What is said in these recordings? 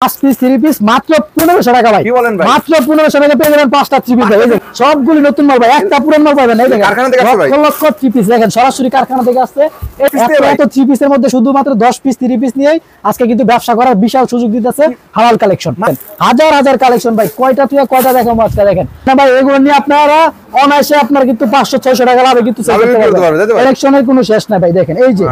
5 piece 3 piece মাত্র 1500 টাকা ভাই। কি বলেন ভাই? মাত্র 1500 টাকা পেয়ে যাবেন 5টা 3 পিস ভাই। এই যে সবগুলি নতুন মাল ভাই, একটা পুরান মাল পাবেন না। এই দেখেন কারখানা থেকে আসছে ভাই, লক্ষ 3 পিস দেখেন সরাসরি কারখানা থেকে আসছে। এত 3 পিসের মধ্যে শুধুমাত্র 10 পিস 3 পিস নিয়েই আজকে কিন্তু ব্যবসা করার বিশাল সুযোগ দিতেছে হালাল কালেকশন। হাজার হাজার কালেকশন ভাই, কয়টা থেকে কয়টা দেখাবো আজকে দেখেন না ভাই। এগুলো নিয়ে আপনারা অনায়াসে আপনার কিন্তু 500-600 টাকা লাভে কিন্তু সেল করতে পারবেন। কালেকশনের কোনো শেষ নাই ভাই। দেখেন এই যে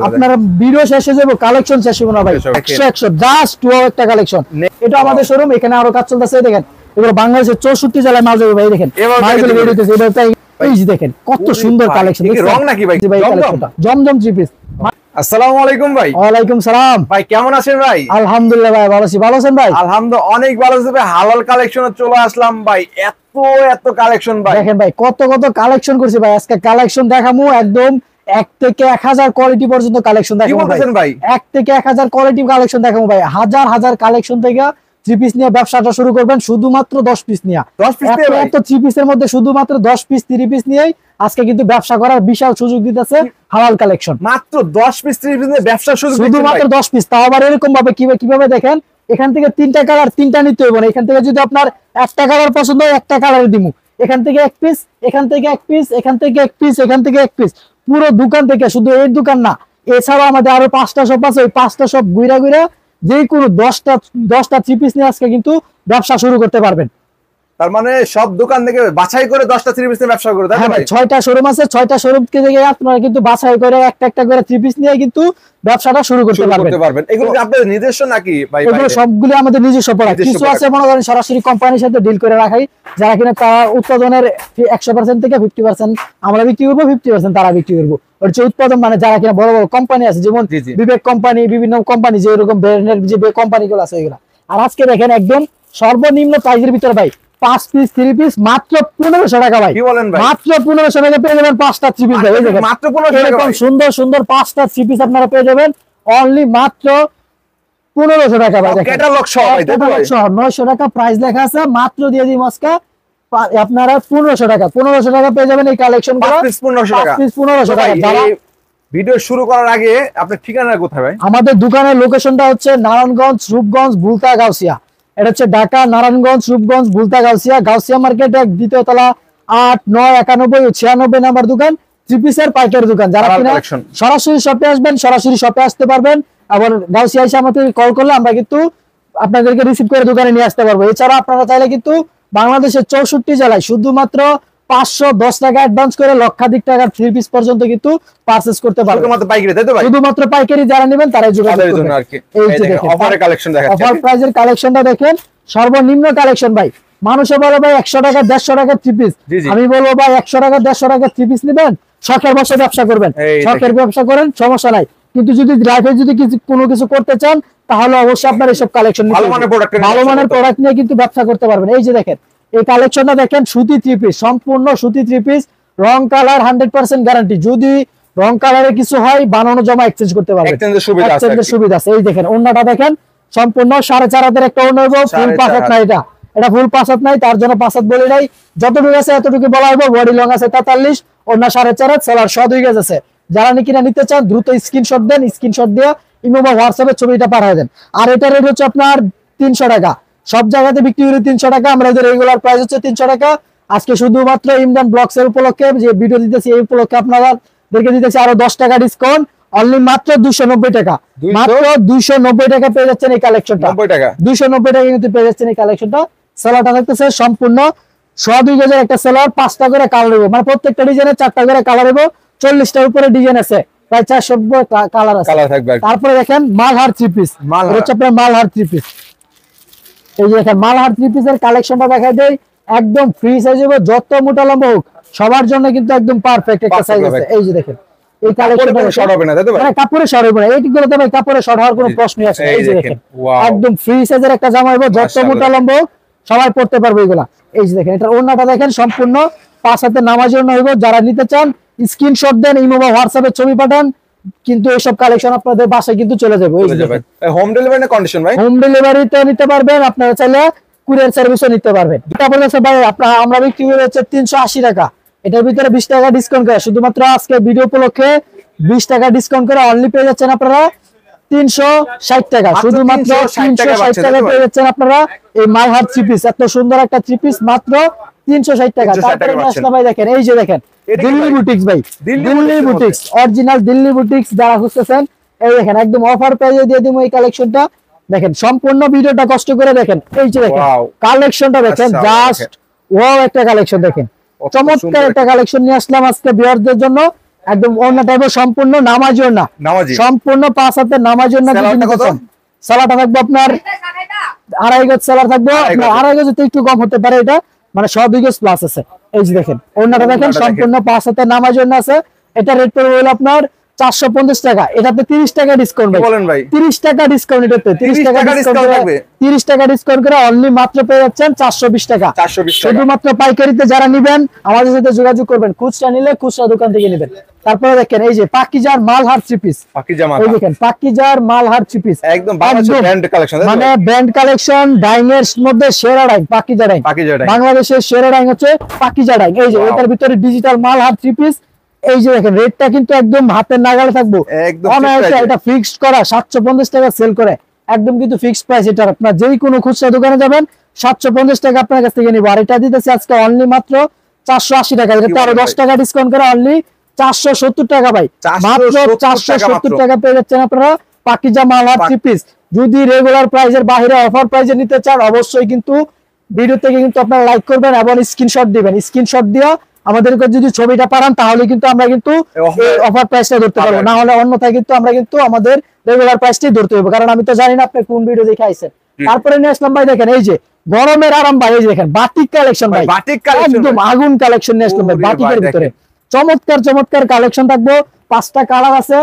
আপনারা ভিডিও শেষ হয়ে যাবে, কালেকশন শেষ হবে না ভাই। 100 জাস্ট ওয়াও একটা কালেকশন। এটা আমাদের শোরুম, এখানে আরো কাজ চলতেছে। দেখেন এগুলো বাংলাদেশের 64 জেলায় মাল যাবে ভাই। দেখেন মালগুলো বের হইতেছে এবার তাই। এই যে দেখেন কত সুন্দর কালেকশন। কি রং নাকি ভাই? জমজম 3 পিস। আসসালামু আলাইকুম ভাই। ওয়ালাইকুম সালাম ভাই, কেমন আছেন ভাই? আলহামদুলিল্লাহ ভাই, ভালো আছি। ভালো আছেন ভাই? আলহামদুলিল্লাহ অনেক ভালো আছে ভাই। হালাল কালেকশনে চলে আসলাম ভাই। এত কালেকশন ভাই। দেখেন ভাই কত কালেকশন করছি ভাই। আজকে কালেকশন দেখামু একদম 1 থেকে 1000 কোয়ালিটি পর্যন্ত কালেকশন দেখাবো ভাই। 1 থেকে 1000 কোয়ালিটি কালেকশন দেখাবো ভাই। হাজার হাজার কালেকশন থেকে 3 পিস নিয়ে ব্যবসাটা শুরু করবেন শুধুমাত্র 10 পিস নিয়ে। 10 পিস নিয়ে ভাই, এত 3 পিসের মধ্যে শুধুমাত্র 10 পিস 3 পিস নিয়েই আজকে কিন্তু ব্যবসা করার বিশাল সুযোগ দিতেছে হালাল কালেকশন। মাত্র 10 পিস 3 পিস নিয়ে ব্যবসার সুযোগ শুধুমাত্র 10 পিস, তাও আবার এরকম ভাবে কিভাবে দেখেন এখান থেকে 3টা কালার 3টা নিতে হইব না। এখান থেকে যদি আপনার একটা কালার পছন্দ হয় একটা কালার দিমু, এখান থেকে 1 পিস, এখান থেকে 1 পিস, এখান থেকে 1 পিস, এখান থেকে 1 পিস। পুরো দোকান থেকে, শুধু এই দোকান না, এছাড়াও আমাদের আরো 5টা শপ আছে। ওই 5টা শপ ঘুরা যে কোনো 10টা 3 পিস নিয়ে আজকে কিন্তু ব্যবসা শুরু করতে পারবেন। তার মানে সব দোকান থেকে বাছাই করে 10টা 3 পিস নিয়ে ব্যবসা করে, তাই না ভাই? 6টা শোরুম আছে, 6টা শোরুম থেকে আপনারা কিন্তু বাছাই করে একটা করে 3 পিস নিয়ে কিন্তু ব্যবসাটা শুরু করতে পারবেন। এগুলো কি আপনাদের নিজস্ব নাকি ভাই? এগুলো সবগুলো আমাদের নিজস্ব প্রোডাক্ট। কিছু আছে মনে করেন সরাসরি কোম্পানির সাথে ডিল করে রাখাই, যারা কিনা উৎপাদনের 100% থেকে 50% আমরা বিক্রি করবো, 50% তারা বিক্রি করবো। হচ্ছে উৎপাদন মানে যারা কিনা বড় বড় কোম্পানি আছে, যেমন বিবেক কোম্পানি, বিভিন্ন কোম্পানি, যে এরকম ব্র্যান্ডের যে কোম্পানিগুলো আছে এগুলো। আর আজকে দেখেন একদম সর্বনিম্ন প্রাইসের ভিতরে ভাই 5 পিস 3 পিস মাত্র 1500 টাকা ভাই। কি বলেন ভাই? মাত্র 1500 টাকা পেয়ে যাবেন 5টা 3 পিস ভাই। এই দেখেন মাত্র 1500 টাকা, এরকম সুন্দর সুন্দর 5টা 3 পিস আপনারা পেয়ে যাবেন অনলি মাত্র 1500 টাকা ভাই। দেখেন ক্যাটালগ সহ ভাই, ক্যাটালগ সহ 900 টাকা প্রাইস লেখা আছে, মাত্র দিয়ে দিই মস্কা আপনারা 1500 টাকা। 1500 টাকা পেয়ে যাবেন এই কালেকশনগুলো। 5 পিস 1500 টাকা। 5 পিস 1500 টাকা। যারা ভিডিও শুরু করার আগে আপনার ঠিকানা কোথায় ভাই? আমাদের দোকানের লোকেশনটা হচ্ছে নারায়ণগঞ্জ, রূপগঞ্জ, ভুলতা, গাউসিয়া। এটা হচ্ছে ঢাকা নারায়ণগঞ্জ, রূপগঞ্জ, ভুলতা, গাউসিয়া মার্কেট 1 দ্বিতীয় তলা 8, 9, 91, 96 নাম্বার দোকান, 3 পিসের পাইকারি দোকান। যারা কিনা সরাসরি শপে আসবেন, সরাসরি শপে আসতে পারবেন। আবার গাউসিয়া এসে আমাদের কল করলে আমরা কিন্তু আপনাদেরকে রিসিভ করে দোকানে নিয়ে আসতে পারবো। এছাড়া আপনারা চাইলে কিন্তু বাংলাদেশের 64 জেলায় শুধুমাত্র 510 টাকা অ্যাডভান্স করে লক্ষাধিক টাকার 3 পিস পর্যন্ত কিন্তু পারচেজ করতে পারবেন। শুধুমাত্র পাইকারি, তাই তো ভাই? শুধুমাত্র পাইকারি যারা নেবেন তারাই যোগাযোগ করবেন। এই যে দেখেন অফারের কালেকশন দেখাচ্ছি। অফার প্রাইজের কালেকশনটা দেখেন, সর্বনিম্ন কালেকশন ভাই। মানুষে বলে ভাই 100 টাকা 150 টাকা 3 পিস, আমি বলবো ভাই 100 টাকা 150 টাকা 3 পিস নেবেন, শখের বসে ব্যবসা করবেন, শখের ব্যবসা করেন, সমস্যা নাই। কিন্তু যদি লাইফে যদি কোনো কিছু করতে চান তাহলে অবশ্যই আপনার এইসব কালেকশন ভালো মানের প্রোডাক্ট নিয়ে কিন্তু ব্যবসা করতে পারবেন। এই যে দেখেন এই কালেকশনটা দেখেন, সুতি 3 পিস, সম্পূর্ণ সুতি 3 পিস, রং কালার 100% গ্যারান্টি। যদি রং কালারে কিছু হয় বানানো জমা এক্সচেঞ্জ করতে পারবেন, এক্সচেঞ্জের সুবিধা আছে। এই দেখেন ওন্নাটা দেখেন, সম্পূর্ণ 4.5 হাতের একটা ওন্না হইব, ফুল 5 হাত না, এটা ফুল 5 হাত নাই, তার জন্য 5 হাত বলে নাই। যতটুকু আছে এতটুকু বলা হইব। বডি লং আছে 43, ওন্না 4.5 হাত, সেলার 2 গজ আছে। যারা নাকি নিতে চান দ্রুত স্ক্রিনশট দেন, স্ক্রিনশট দিয়ে ইমো বা হোয়াটসঅ্যাপে ছবিটা পাঠিয়ে দেন। আর এটা রেট হচ্ছে আপনার 300 টাকা। সব জায়গাতে বিক্রি করে 300 টাকা, আমাদের রেগুলার প্রাইস হচ্ছে 300 টাকা। আজকে শুধুমাত্র ইমরান ব্লগস এর উপলক্ষে যে ভিডিও দিতেছি, এই উপলক্ষে আপনাদেরকে দিতেছি আরো 10 টাকা ডিসকাউন্ট, অনলি মাত্র 290 টাকা। মাত্র 290 টাকা পেয়ে যাচ্ছেন এই কালেকশনটা। 290 টাকা কিন্তু পেয়ে যাচ্ছেন এই কালেকশনটা। সেলারটা থাকতেছে সম্পূর্ণ 2 গজের একটা সেলার, 5টা করে কালার হবে, মানে প্রত্যেকটা ডিজাইনে 4টা করে কালার হবে। 40টার উপরে ডিজাইন আছে, প্রায় 400 কালার আছে। তারপরে দেখেন মালহার 3 পিস, হচ্ছে আপনার মালহার 3 পিস। এই যে দেখেন মালহার 3 পিসের কালেকশনটা দেখাই দেই, একদম ফ্রি সাইজ হবে, যত মোটা লম্বা হোক সবার জন্য কিন্তু একদম পারফেক্ট একটা সাইজ আছে। এই যে দেখেন এই কালেকশনটা শর্ট হবে না, তাই তো ভাই? মানে কাপড়ে শর্ট হবে না, এইগুলোতে ভাই কাপড়ে শর্ট হওয়ার কোনো প্রশ্নই আসে না। এই যে দেখেন একদম ফ্রি সাইজের একটা জামা হবে, যত মোটা লম্বা হোক সবাই পড়তে পারবে এগুলা। এই যে দেখেন এটার ওন্নাটা দেখেন, সম্পূর্ণ 5 হাতের নামাজের জন্য হইব। যারা নিতে চান স্ক্রিনশট দেন, ইমো বা হোয়াটসঅ্যাপে ছবি পাঠান, কিন্তু এইসব কালেকশন আপনাদের বাসায় কিন্তু চলে যাবে। এই যে হোম ডেলিভারি না কন্ডিশন ভাই? হোম ডেলিভারিতে নিতে পারবেন, আপনারা চাইলে কুরিয়ার সার্ভিসও নিতে পারবেন। এটা বলেছে ভাই আমরা বিক্রি করে হচ্ছে 380 টাকা। এটার ভিতরে 20 টাকা ডিসকাউন্ট করে, শুধুমাত্র আজকে ভিডিও উপলক্ষে 20 টাকা ডিসকাউন্ট করে অনলি পেয়ে যাচ্ছেন আপনারা 360 টাকা, শুধুমাত্র 360 টাকা পেয়ে যাচ্ছেন আপনারা এই মাই হার্ট থ্রি পিস। এত সুন্দর একটা থ্রি পিস মাত্র 360 টাকা। তারপরে আসলে ভাই দেখেন এই যে দেখেন দিল্লি বুটিক্স ভাই, Delhi boutiques original Delhi boutiques যারা খুঁজতেছেন এই দেখেন একদম অফার প্রাইসে দিয়ে দিমু এই কালেকশনটা। দেখেন সম্পূর্ণ ভিডিওটা কষ্ট করে দেখেন, এই যে দেখেন কালেকশনটা দেখেন, জাস্ট ওয়াও একটা কালেকশন দেখেন, চমৎকার একটা কালেকশন নিয়ে আসলাম আজকে ভিউয়ারদের জন্য। একদম অন্য টাইপের সম্পূর্ণ নামাজি ওড়না, সম্পূর্ণ 5 হাতের নামাজি ওড়না। সালাটা থাকবে আপনার 2.5 গজ সালার থাকবে, 2.5 গজ একটু কম হতে পারে, এটা মানে 2 গজ প্লাস আছে। এই যে দেখেন ওড়নাটা দেখেন সম্পূর্ণ 5 হাতের নামাজি ওড়না আছে। এটা রেট পড়বে হলো আপনার 450 টাকা, এটাতে 30 টাকা ডিসকাউন্ট ভাই, 30 টাকা ডিসকাউন্ট, এটাতে 30 টাকা ডিসকাউন্ট থাকবে, 30 টাকা ডিসকাউন্ট করে অনলি মাত্র পেয়ে যাচ্ছেন 420 টাকা। শুধুমাত্র পাইকারিতে যারা নেবেন আমাদের সাথে যোগাযোগ করবেন, খুচরা নিলে খুচরা দোকান থেকে নেবেন। তারপরে দেখেন এই যে পাকিজার মালহার থ্রি পিস, এই দেখেন পাকিজার মালহার থ্রি পিস, একদম ব্র্যান্ড কালেকশন, মানে ব্র্যান্ড কালেকশন, ডাইং এর মধ্যে সেরা ডাইং, পাকিজা ডাইং, বাংলাদেশের সেরা ডাইং হচ্ছে পাকিজা ডাইং। এই যে এটার ভিতরে ডিজিটাল মালহার থ্রি পিস, এই যে দেখেন রেটটা কিন্তু একদম হাতের নাগালে থাকবো, এটা ফিক্সড করা 750 টাকা সেল করে, একদম কিন্তু ফিক্সড প্রাইস। এটা আপনার যেই কোনো খুচরা দোকানে যাবেন 750 টাকা আপনার কাছ থেকে নিব, আর এটা দিতেছি আজকে অনলি মাত্র 480 টাকা, এটা আরো 10 টাকা ডিসকাউন্ট করে অনলি 470 টাকা ভাই, মাত্র 470 টাকা পেয়ে যাচ্ছেন আপনারা পাকিজা মালহার থ্রি পিস। যদি রেগুলার প্রাইসের বাইরে অফার প্রাইসে নিতে চান অবশ্যই কিন্তু ভিডিও থেকে কিন্তু আপনারা লাইক করবেন এবং স্ক্রিনশট দিবেন, স্ক্রিনশট দিয়ে আমাদেরকে যদি ছবিটা পাঠান তাহলে কিন্তু আমরা কিন্তু অফার প্রাইসটা ধরতে পারবো, না হলে অন্যথায় কিন্তু আমরা কিন্তু আমাদের রেগুলার প্রাইসটাই ধরতে হবে, কারণ আমি তো জানি না আপনি কোন ভিডিও দেখে আইছেন। তারপরে নিয়ে আসলাম ভাই দেখেন এই যে গরমের আরাম ভাই, এই যে দেখেন বাটিক কালেকশন ভাই, একদম আগুন কালেকশন নিয়ে আসলাম ভাই বাটিকের ভিতরে, চমৎকার চমৎকার কালেকশন থাকবো, 5টা কালার আছে,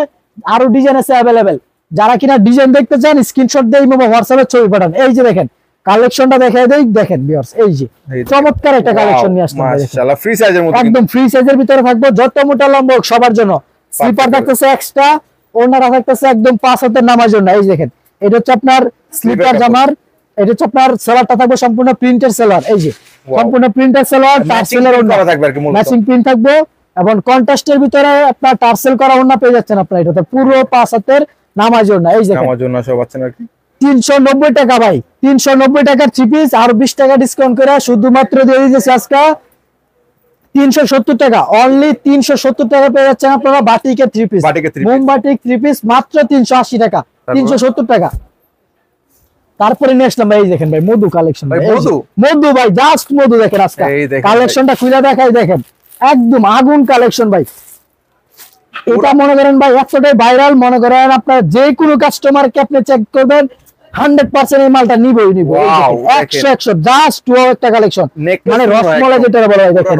আরো ডিজাইন আছে अवेलेबल। যারা কিনা ডিজাইন দেখতে চান স্ক্রিনশট দিয়ে হোয়াটসঅ্যাপে ছবি পাঠান। এই যে দেখেন কালেকশনটা দেখাই দেই, দেখেন ভিউয়ার্স এই যে চমৎকার একটা কালেকশন নিয়ে আসলাম মাশাআল্লাহ, ফ্রি সাইজের মধ্যে, একদম ফ্রি সাইজের ভিতরে থাকবে, যত মোটা লম্বা হোক সবার জন্য। স্লিপার থাকতেছে এক্সট্রা, ওড়নাটা থাকতেছে একদম 5 হাতের নামার জন্য। এই দেখেন এটা হচ্ছে আপনার স্লিপার জামার, এটা হচ্ছে আপনার সেলারটা থাকবে সম্পূর্ণ প্রিন্টের সেলার, এই যে সম্পূর্ণ প্রিন্টের সেলার, টার্সেলের ওড়না থাকবে আর কি, ম্যাচিং প্রিন্ট থাকবে এবং কন্ট্রাস্টের ভিতরে আপনার টার্সেল করা ওড়না পেয়ে যাচ্ছেন আপনারা, এটা পুরো 5 হাতের নামার জন্য। এই যে নামার জন্য সব পাচ্ছেন আর কি 390 টাকা ভাই, 390 টাকার থ্রি পিস, আর 20 টাকা ডিসকাউন্ট করে শুধুমাত্র দিয়ে দিতেছি আজকে 370 টাকা, অনলি 370 টাকা পেয়ে যাচ্ছেন আপনারা বাটিকের থ্রি পিস, মোমবাটিক থ্রি পিস মাত্র 380 টাকা, 370 টাকা। তারপরে নিয়ে আসলাম ভাই এই দেখেন ভাই মধু কালেকশন, মধু ভাই জাস্ট মধু দেখেন আজকে কালেকশনটা খুলে দেখাই, দেখেন একদম আগুন কালেকশন ভাই। এটা মনে করেন ভাই এতটাই ভাইরাল, মনে করেন আপনার যে কোনো কাস্টমারকে আপনি চেক করবেন 100% এই মালটা নিবই নিব, 100 জাস্ট ওয়াও একটা কালেকশন, মানে রসমালাই যেটা বলা হয় দেখেন,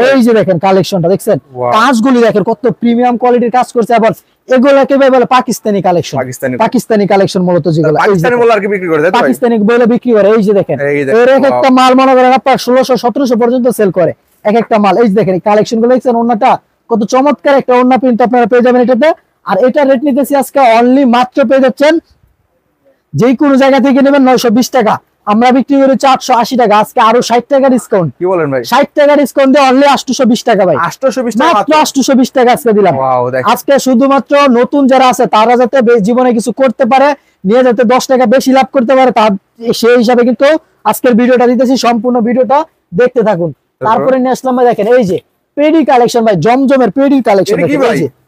এই যে দেখেন কালেকশনটা দেখছেন, কাজগুলি দেখেন কত প্রিমিয়াম কোয়ালিটির কাজ করছে, আবার এগুলাকে বলে পাকিস্তানি কালেকশন, পাকিস্তানি কালেকশন মূলত যেগুলো পাকিস্তানি বলে আর কি বিক্রি করে, পাকিস্তানি বলে বিক্রি করে। এই যে দেখেন এর এক একটা মাল মনে করেন আপনার 1600-1700 পর্যন্ত সেল করে এক একটা মাল। এই যে দেখেন এই কালেকশনগুলো দেখছেন, ওন্নাটা কত চমৎকার একটা ওন্না প্রিন্ট আপনারা পেয়ে যাবেন এটাতে। আর এটা রেট নিতেছি আজকে অনলি মাত্র পেয়ে যাচ্ছেন যে কোনো জায়গা থেকে নেবেন 920 টাকা, আমরা বিক্রি করি 480 টাকা, আজকে আরো 60 টাকা ডিসকাউন্ট। কি বলেন ভাই, 60 টাকা ডিসকাউন্ট দিয়ে অনলি 820 টাকা ভাই, 820 টাকা, মাত্র 820 টাকা আজকে দিলাম। আজকে শুধুমাত্র নতুন যারা আছে তারা যাতে জীবনে কিছু করতে পারে, নিয়ে যাতে 10 টাকা বেশি লাভ করতে পারে, তার সেই হিসাবে কিন্তু আজকের ভিডিওটা দিতেছি, সম্পূর্ণ ভিডিওটা দেখতে থাকুন। তারপরে নিয়ে আসলাম ভাই দেখেন এই যে পেডি কালেকশন ভাই, জমজমের পেডি কালেকশন,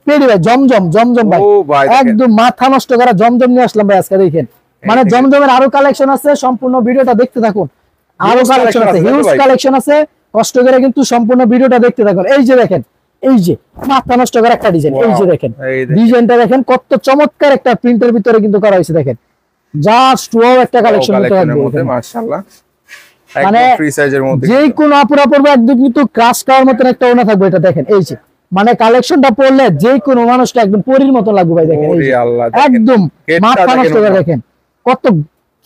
পেডি ভাই জমজম ভাই, একদম মাথা নষ্ট করা জমজম নিয়ে আসলাম ভাই আজকে দেখেন, মানে জমজমের আরো কালেকশন আছে, সম্পূর্ণ ভিডিওটা দেখতে থাকুন, আরো কালেকশন আছে, হিউজ কালেকশন আছে, কষ্ট করে কিন্তু সম্পূর্ণ ভিডিওটা দেখতে থাকুন। এই যে দেখেন এই যে মাথা নষ্ট করা একটা ডিজাইন, এই যে দেখেন ডিজাইনটা দেখেন কত চমৎকার একটা প্রিন্টের ভিতরে কিন্তু করা হয়েছে, দেখেন জাস্ট ওয়াও একটা কালেকশন মাশাআল্লাহ, মানে ফ্রি সাইজের মধ্যে যে কোন আপুরা পরবে একদম কিন্তু ক্রাশ খাওয়ার মতন একটা ওড়না থাকবে, এটা দেখেন এই যে মানে কালেকশনটা পরলে যে কোন মানুষটা একদম পরীর মতো লাগবে ভাই, দেখেন একদম মাথা নষ্ট করে, দেখেন কত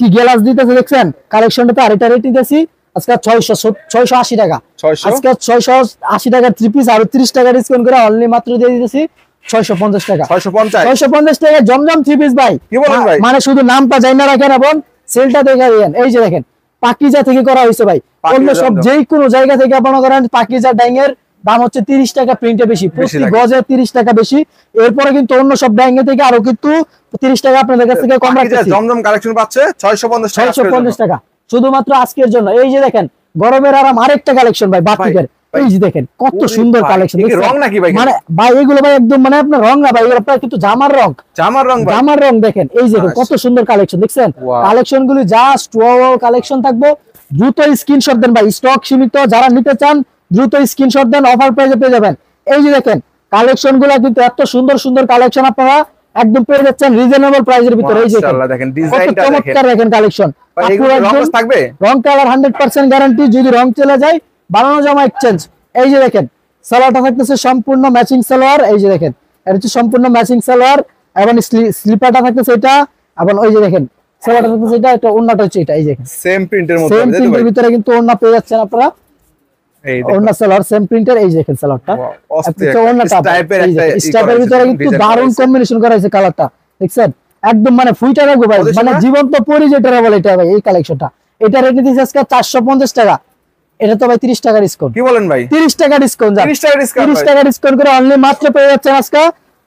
কি গ্লাস দিতেছে দেখছেন কালেকশনটাতে। আর এটা রেট দিতেছি আজকে 680 টাকা, আজকে 680 টাকার থ্রি পিস, আর 30 টাকা ডিসকাউন্ট করে অনলি মাত্র দিয়ে দিতেছি 650 টাকা, 650 টাকা জমজম থ্রি পিস ভাই। কি বলেন ভাই, মানে শুধু নামটা যাই না রাখেন এবং সেলটা দেখে দেন। এই যে দেখেন পাকিজা থেকে করা হয়েছে ভাই, অন্য সব যে কোনো জায়গা থেকে আপনারা করেন, পাকিজা ডাইং এর দাম হচ্ছে 30 টাকা, প্রিন্টে বেশি, প্রতি গজে 30 টাকা বেশি। এরপরে কিন্তু অন্য সব ডাইং থেকে আরো কিন্তু 30 টাকা আপনাদের কাছ থেকে কম রাখতেছি। জমজম কালেকশন পাচ্ছে 650 টাকা শুধুমাত্র আজকের জন্য। এই যে দেখেন গরমের আরাম আরেকটা কালেকশন ভাই বাটিকের, এই যে দেখেন কত সুন্দর কালেকশন। রং নাকি ভাই? মানে ভাই এগুলো ভাই একদম মানে আপনার রং না ভাই, এগুলো প্রায় কিন্তু জামার রং। জামার রং দেখেন, এই যে কত সুন্দর কালেকশন দেখছেন। কালেকশন গুলি জাস্ট ওয়াও কালেকশন থাকবে। দ্রুত স্ক্রিনশট দেন ভাই, স্টক সীমিত, যারা নিতে চান দ্রুত স্ক্রিনশট দেন, অফার প্রাইসে পেয়ে যাবেন। এই যে দেখেন কালেকশন গুলা কিন্তু এত সুন্দর সুন্দর কালেকশন আপনারা একদম পেয়ে যাচ্ছেন রিজনেবল প্রাইসের ভিতরে। এই যে দেখেন ডিজাইনটা চমৎকার দেখেন কালেকশন। থাকবে রং কালার 100% গ্যারান্টি, যদি রং চলে যায় বানানো জামা এক্সচেঞ্জ। এই যে দেখেন সালোয়ারটা থাকতেছে সম্পূর্ণ ম্যাচিং সালোয়ার, এই যে দেখেন এটা হচ্ছে সম্পূর্ণ ম্যাচিং সালোয়ার, এবং স্লিপারটা থাকতেছে এটা, এবং ওই যে দেখেন সালোয়ারটা থাকতেছে এটা, এটা ওন্নাটা হচ্ছে এটা, এই যে সেম প্রিন্টের মধ্যে, সেম প্রিন্টের ভিতরে কিন্তু ওন্না পেয়ে যাচ্ছেন আপনারা। এই দেখুন ওন্না সালোয়ার সেম প্রিন্টের, এই যে দেখেন সালোয়ারটা আচ্ছা ওন্নাটা স্টাইপের ভিতরে কিন্তু দারুণ কম্বিনেশন করা হয়েছে কালারটা দেখছেন, একদম মানে ফুইটা রাখবো ভাই, মানে জীবন্ত পরি যেটা বলে এটা ভাই। এই কালেকশনটা এটা রেট দিতেছে আজকে 450 টাকা। এটা তো ভাই 30 টাকা ডিসকাউন্ট। কি বলেন ভাই? 30 টাকা ডিসকাউন্ট, 30 টাকা ডিসকাউন্ট করে অনলি মাত্র পেয়ে যাচ্ছেন আজকে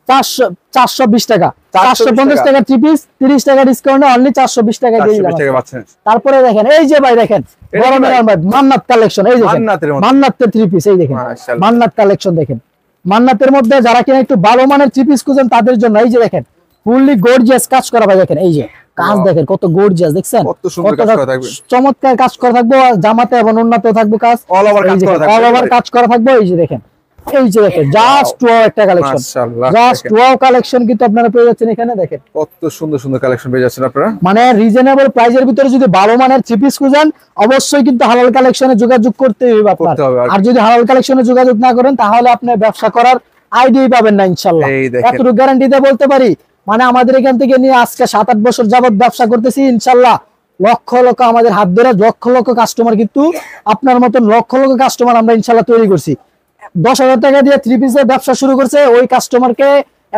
420 টাকা। 450 টাকা 3 পিস, 30 টাকা ডিসকাউন্টে অনলি 420 টাকা দিয়ে দিলাম। তারপরে দেখেন এই যে ভাই দেখেন গরমের ভাই মান্নাত কালেকশন, এই দেখেন মান্নাতের 3 পিস, এই দেখেন মান্নাত কালেকশন দেখেন। মান্নাতের মধ্যে যারা কিনা একটু ভালো মানের 3 পিস খুঁজেন তাদের জন্য এই যে দেখেন ফুললি গর্জিয়াস কাজ করা ভাই। দেখেন এই যে কাজ দেখেন কত গর্জিয়াস দেখছেন, কত চমৎকার কাজ করা থাকবে জামাতে এবং ওন্নাতেও থাকবে কাজ, অল ওভার কাজ করা থাকবে। এই যে দেখেন এই যে দেখেন জাস্ট ওয়াও একটা কালেকশন, জাস্ট ওয়াও কালেকশন কিন্তু আপনারা পেয়ে যাচ্ছেন এখানে। দেখেন কত সুন্দর সুন্দর কালেকশন পেয়ে যাচ্ছেন আপনারা, মানে রিজনেবল প্রাইসের ভিতরে যদি ভালো মানের 3 পিস খুঁজেন অবশ্যই কিন্তু হালাল কালেকশনে যোগাযোগ করতে হবে আপনার। আর যদি হালাল কালেকশনে যোগাযোগ না করেন তাহলে আপনি ব্যবসা করার আইডিয়া পাবেন না ইনশাআল্লাহ, এতটুকু গ্যারান্টি দিয়ে বলতে পারি। মানে আমাদের এখান থেকে নিয়ে আজকে 7-8 বছর যাবত ব্যবসা করতেছি ইনশাআল্লাহ, লক্ষ লক্ষ আমাদের হাত ধরে লক্ষ লক্ষ কাস্টমার কিন্তু আপনার মতন লক্ষ লক্ষ কাস্টমার আমরা ইনশাআল্লাহ তৈরি করছি। 10,000 টাকা দিয়ে 3 পিসের ব্যবসা শুরু করছে, ওই কাস্টমারকে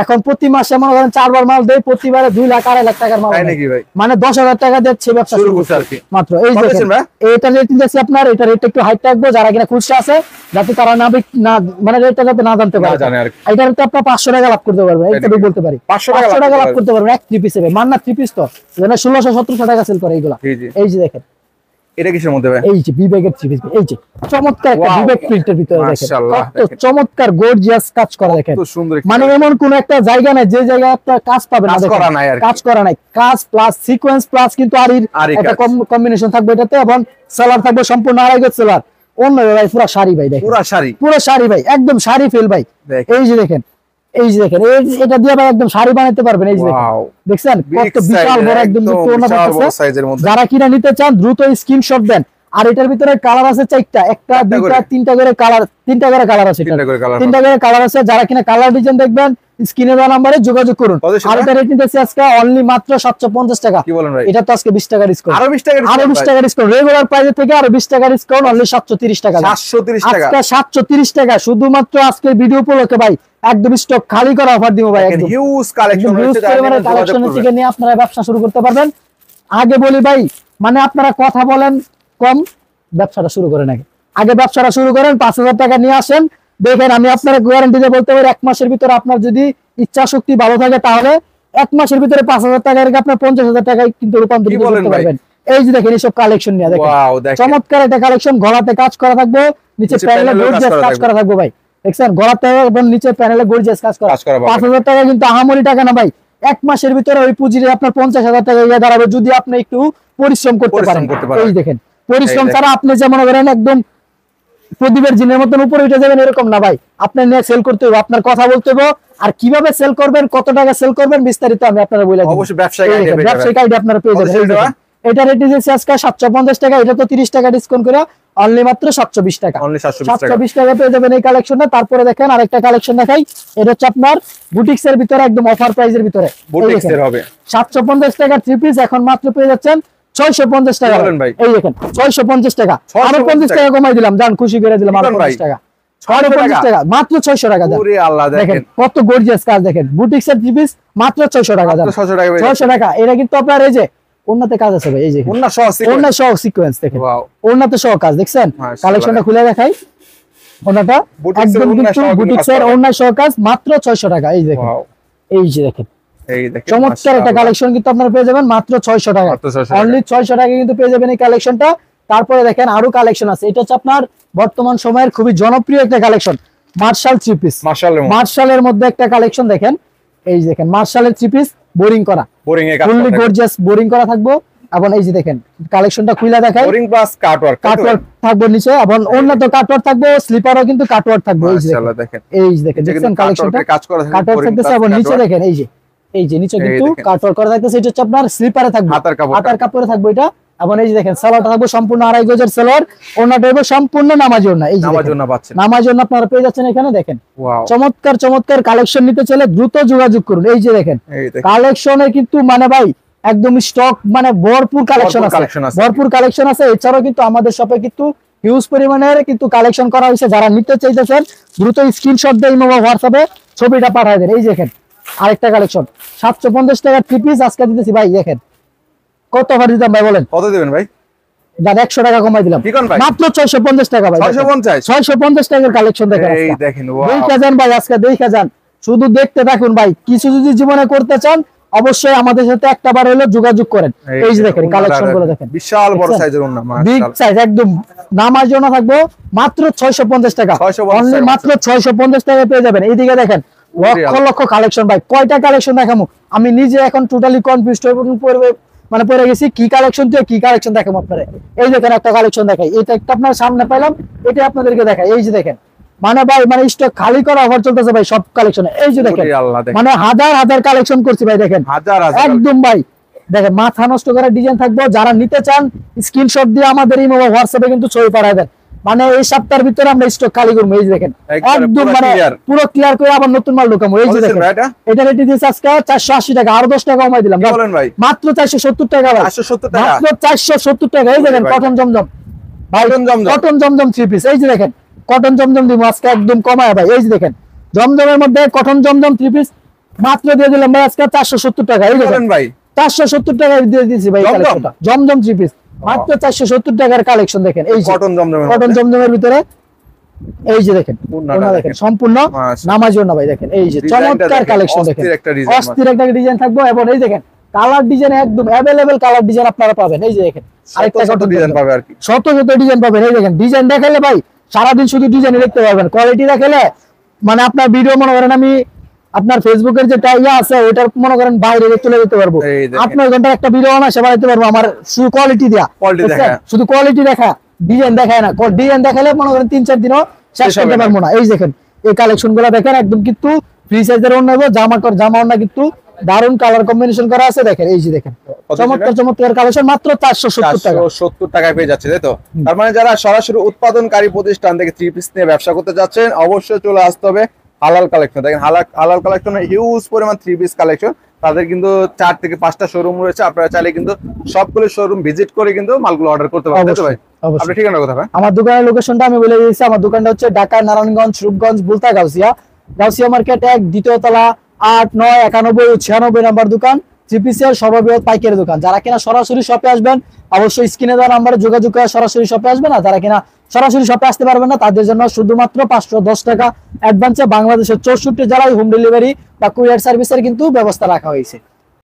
এখন প্রতি মাসে মনে করেন 4 বার মাল দেয়, প্রতিবারে 2 লাখ 2.5 লাখ টাকার মাল, মানে 10,000 টাকা দিয়ে ব্যবসা শুরু করছে মাত্র। এই দেখেন এটা রেট দিতেছি আপনার, এটা রেট একটু হাইট রাখবো যারা কিনা খুচরা আছে যাতে তারা না মানে রেটটা যাতে না জানতে পারে। এটা তো আপনি 500 টাকা লাভ করতে পারবেন, এইটা বলতে পারি 500 টাকা লাভ করতে পারবেন এক 3 পিসে। মান্না 3 পিস তো যেন 1600-1700 টাকা সেল করে এইগুলা। এই যে দেখেন এটা কিসের মধ্যে ভাই? এই যে বিবেকের 3 পিস, এই যে চমৎকার একটা বিবেক প্রিন্টের ভিতরে দেখেন কত চমৎকার গর্জিয়াস কাজ করা। দেখেন মানে এমন কোন একটা জায়গা নাই যে জায়গায় আপনার কাজ পাবেন না, কাজ করা নাই, কাজ প্লাস সিকোয়েন্স প্লাস কিন্তু আরির একটা কম্বিনেশন থাকবে এটাতে, এবং সেলার থাকবে সম্পূর্ণ আড়াই গজ সেলার। অন্য ভাই পুরো শাড়ি ভাই, দেখেন পুরো শাড়ি ভাই, একদম শাড়ি ফেল ভাই। এই যে দেখেন এই যে দেখেন এটা দিয়ে ভাই একদম শাড়ি বানাতে পারবেন। এই যে দেখছেন কত বিশাল বড় একদম কোনা থাকতেছে। যারা কিনা নিতে চান দ্রুত স্ক্রিনশট দেন। আর এটার ভিতরে কালার আছে 4টা, একটা দুইটা তিনটা করে কালার, 3টা করে কালার আছে, 3টা করে কালার আছে। যারা কিনা কালার ডিজাইন দেখবেন স্ক্রিনে দেওয়া নম্বরে যোগাযোগ করুন। আর এটা রেট নিতেছি আজকে অনলি মাত্র 750 টাকা। কি বলেন ভাই? এটা তো আজকে 20 টাকা ডিসকাউন্ট, আরো 20 টাকা ডিসকাউন্ট রেগুলার প্রাইস থেকে আরো 20 টাকা ডিসকাউন্ট অনলি 730 টাকা। 730 টাকা আজকে 730 টাকা শুধুমাত্র আজকের ভিডিও উপলক্ষে ভাই একদম স্টক খালি করা অফার দিব ভাই। একদম হিউজ কালেকশন রয়েছে, কালেকশন থেকে নিয়ে আপনারা ব্যবসা শুরু করতে পারবেন। আগে বলি ভাই মানে আপনারা কথা বলেন কম, ব্যবসাটা শুরু করেন আগে ব্যবসাটা শুরু করেন, 5,000 টাকা নিয়ে আসেন। দেখেন আমি আপনারা গ্যারান্টি দিয়ে বলতে পারি 1 মাসের ভিতরে আপনার যদি ইচ্ছা শক্তি ভালো থাকে তাহলে 1 মাসের ভিতরে 5,000 টাকা রেখে আপনার 50,000 টাকায় কিন্তু রূপান্তরিত করতে পারবেন। এই যে দেখেন এইসব কালেকশন নিয়ে দেখেন চমৎকার একটা কালেকশন, গলাতে কাজ করা থাকবে, নিচে প্যানেলে গর্জিয়াস কাজ করা থাকবে ভাই। দেখছেন গলাতে এবং নিচে প্যানেলে গর্জিয়াস কাজ করা। 5,000 টাকা কিন্তু আহামরি টাকা না ভাই, 1 মাসের ভিতরে ওই পুঁজি আপনার 50,000 টাকা গিয়ে দাঁড়াবে যদি আপনি একটু পরিশ্রম করতে পারেন। এই দেখেন পরিশ্রম ছাড়া আপনি যে মনে করেন একদম প্রদীপের জিনের মতন উপরে উঠে যাবেন এরকম না ভাই, আপনার নিয়ে সেল করতে হবে, আপনার কথা বলতে হবে। আর কিভাবে সেল করবেন, কত টাকা সেল করবেন বিস্তারিত আমি আপনারা বলে দেব। অবশ্যই ব্যবসায়িক আইডিয়া আপনারা পেয়ে যাবেন। এটা রেট দিয়েছি আজকে 750 টাকা, এটা তো 30 টাকা ডিসকাউন্ট করে অনলি মাত্র 720 টাকা। 720 টাকা পেয়ে যাবেন এই কালেকশনটা। তারপরে দেখেন আরেকটা কালেকশন দেখাই, এটা হচ্ছে আপনার বুটিক্স এর ভিতরে একদম অফার প্রাইসের ভিতরে বুটিক্স এর হবে 750 টাকা 3 পিস, এখন মাত্র পেয়ে যাচ্ছেন 650 টাকা। এই দেখেন 650 টাকা, আরো 50 টাকা কমাই দিলাম, জান খুশি করে দিলাম আরো 50 টাকা, 650 টাকা মাত্র 600 টাকা। ওরে আল্লাহ দেখেন কত গর্জিয়াস কাজ, দেখেন বুটিক্স এর 3 পিস মাত্র 600 টাকা, 600 টাকা। এটা কিন্তু আপনার এই যে ওন্নাতে কাজ আছে ভাই, এই যে ওন্না সহ সিকোয়েন্স দেখেন, ওন্নাতে সহ কাজ দেখছেন। কালেকশনটা খুলে দেখাই, ওন্নাটা একদম কিন্তু বুটিক্স এর ওন্না সহ কাজ মাত্র 600 টাকা। এই দেখেন এই যে দেখেন এই দেখেন চমৎকার একটা কালেকশন কিন্তু আপনারা পেয়ে যাবেন মাত্র 600 টাকা, অনলি 600 টাকা কিন্তু পেয়ে যাবেন এই কালেকশনটা। তারপরে দেখেন আরো কালেকশন আছে, এটা হচ্ছে আপনার বর্তমান সময়ের খুবই জনপ্রিয় একটা কালেকশন, মার্শাল থ্রি পিস। মার্শালের মধ্যে একটা কালেকশন দেখেন, এই যে দেখেন মার্শালের থ্রি পিস বোরিং করা, ফুললি গর্জিয়াস বোরিং করা থাকবো। এবং এই যে দেখেন কালেকশনটা খুলে দেখাই, বোরিং প্লাস কাটওয়ার্ক থাকবে নিচে, এবং অন্য কাটওয়ার্ক থাকবে, স্লিপারও কিন্তু কাটওয়ার্ক থাকবে। এই যে দেখেন, এই যে দেখেন দেখছেন কালেকশনটা কাটওয়ার্ক থাকতেছে, এবং নিচে দেখেন এই যে নিচে কিন্তু কাটওয়ার্ক করা থাকতেছে। এটা হচ্ছে আপনার স্লিপারে থাকবে, হাতার কাপড়ে থাকবে এটা। এবং এই যে দেখেন সালোয়ারটা থাকবে সম্পূর্ণ 2.5 গজের সালোয়ার, ওন্নাটা হবে সম্পূর্ণ নামাজি ওন্না। এই যে নামাজি ওন্না আপনারা পেয়ে যাচ্ছেন এখানে। দেখেন চমৎকার চমৎকার কালেকশন নিতে চাইলে দ্রুত যোগাযোগ করুন। এই যে দেখেন কালেকশনে কিন্তু মানে ভাই একদম স্টক মানে ভরপুর কালেকশন আছে, ভরপুর কালেকশন আছে। এছাড়াও কিন্তু আমাদের শপে কিন্তু হিউজ পরিমাণের কিন্তু কালেকশন করা হয়েছে। যারা নিতে চাইতেছেন দ্রুত স্ক্রিনশট দিয়ে ইমো বা হোয়াটসঅ্যাপে ছবিটা পাঠিয়ে দেন। এই দেখেন আরেকটা কালেকশন 750 টাকার থ্রি পিস আজকে দিতেছি ভাই। দেখেন কত অফার দিতাম ভাই, বলেন কত দিবেন ভাই? দাদা 100 টাকা কমাই দিলাম মাত্র 650 টাকা ভাই। 650 টাকার কালেকশন দেখেন, এই দেখেন দেখে যান ভাই, আজকে দেখে যান, শুধু দেখতে থাকুন ভাই। কিছু যদি জীবনে করতে চান অবশ্যই আমাদের সাথে একটা বার হলো যোগাযোগ করেন। এই যে দেখেন কালেকশন গুলো দেখেন, বিশাল বড় সাইজের ওন্না, বিগ সাইজ একদম নামার জন্য থাকবো মাত্র 650 টাকা, অনলি মাত্র 650 টাকা পেয়ে যাবেন। এইদিকে দেখেন লক্ষ লক্ষ কালেকশন ভাই, কয়টা কালেকশন দেখাবো আমি নিজে এখন টোটালি কনফিউজড হয়ে মানে পড়ে গেছি, কি কালেকশন দিয়ে কি কালেকশন দেখাবো আপনারা। এই দেখেন একটা কালেকশন দেখাই, এটা একটা আপনার সামনে পাইলাম, এটা আপনাদেরকে দেখাই। এই যে দেখেন মানে ভাই মানে স্টক খালি করা অফার চলতেছে ভাই সব কালেকশনে। এই যে দেখেন মানে হাজার হাজার কালেকশন করছি ভাই, দেখেন একদম ভাই দেখেন মাথা নষ্ট করা ডিজাইন থাকবো। যারা নিতে চান স্ক্রিনশট দিয়ে আমাদের ইমো বা হোয়াটসঅ্যাপে কিন্তু ছবি পাঠায় দেন, মানে এই সপ্তাহের ভিতরে আমরা স্টক খালি করবো। এই যে দেখেন একদম মানে পুরো ক্লিয়ার করে আবার নতুন মাল ঢোকাবো। এই যে দেখেন এটা রেট দিয়েছে আজকে 480 টাকা, আরো 10 টাকা কমাই দিলাম মাত্র 470 টাকা ভাই, মাত্র 470 টাকা। এই দেখেন কটন জমজম ভাই, কটন জমজম থ্রি পিস। এই যে দেখেন কটন জমজম দিব আজকে একদম কমায় ভাই। এই যে দেখেন জমজমের মধ্যে কটন জমজম থ্রি পিস মাত্র দিয়ে দিলাম ভাই আজকে 470 টাকা। এই দেখেন ভাই 470 টাকা দিয়ে দিয়েছি ভাই কালেকশনটা, জমজম থ্রি পিস মাত্র 470 টাকার কালেকশন। দেখেন এই কটন জমজমের ভিতরে এই যে দেখেন ওনা দেখেন সম্পূর্ণ নামাজি ওনা ভাই। দেখেন এই যে চমৎকার কালেকশন, দেখেন অস্থির একটা ডিজাইন থাকবো। এবং এই দেখেন কালার ডিজাইন একদম अवेलेबल কালার ডিজাইন আপনারা পাবেন। এই যে দেখেন আরেকটা কত ডিজাইন পাবে আর কি, শত শত ডিজাইন পাবেন। এই দেখেন ডিজাইন দেখালে ভাই সারাদিন শুধু ডিজাইন দেখতে পারবেন, কোয়ালিটি দেখালে মানে আপনার ভিডিও মনে করেন আমি আপনার ফেসবুকের যে টাইয়া আছে ওটার মনে করেন বাইরে তুলে দিতে পারবো। 8-9 ঘন্টার একটা ভিডিও বানায় সে বানাইতে পারবো আমার শুধু কোয়ালিটি দিয়া, শুধু কোয়ালিটি দেখা, ডিজাইন দেখায় না। ডিজাইন দেখালে মনে করেন 3-4 দিনও শেষ করতে পারবো না। এই দেখেন এই কালেকশন গুলো দেখেন একদম কিন্তু ফ্রি সাইজের ওন্না হবে, জামা ওন্না কিন্তু দারুন কালার কম্বিনেশন করা আছে। দেখেন এই যে দেখেন চমৎকার চমৎকার কালেকশন মাত্র 470 টাকা, 470 টাকায় পেয়ে যাচ্ছে, তাই তো? তার মানে যারা সরাসরি উৎপাদনকারী প্রতিষ্ঠান থেকে থ্রি পিস নিয়ে ব্যবসা করতে যাচ্ছেন অবশ্যই চলে আসতে হবে হালাল কালেকশন। দেখেন হালাল কালেকশনে হিউজ পরিমাণ থ্রি পিস কালেকশন, তাদের কিন্তু 4 থেকে 5টা শোরুম রয়েছে। আপনারা চাইলে কিন্তু সবগুলো শোরুম ভিজিট করে কিন্তু মালগুলো অর্ডার করতে পারবেন, তাই তো ভাই? আপনার ঠিকানা কোথায়? আমার দোকানের লোকেশনটা আমি বলে দিয়েছি, আমার দোকানটা হচ্ছে ঢাকা নারায়ণগঞ্জ রূপগঞ্জ বুলতা গাউসিয়া মার্কেট 1 দ্বিতীয় তলা 8, 9, 91 ও 96 নাম্বার দোকান, জিপিসিআর সর্ববৃহৎ পাইকারি দোকান। যারা কিনা সরাসরি শপে আসবেন অবশ্যই স্ক্রিনে দেওয়া নাম্বারে যোগাযোগ করে সরাসরি শপে আসবেন, আর যারা কিনা সরাসরি শপে আসতে পারবেন না তাদের জন্য শুধুমাত্র 510 টাকা অ্যাডভান্সে বাংলাদেশের 64 জেলায় হোম ডেলিভারি বা কুরিয়ার সার্ভিসের কিন্তু ব্যবস্থা রাখা হয়েছে।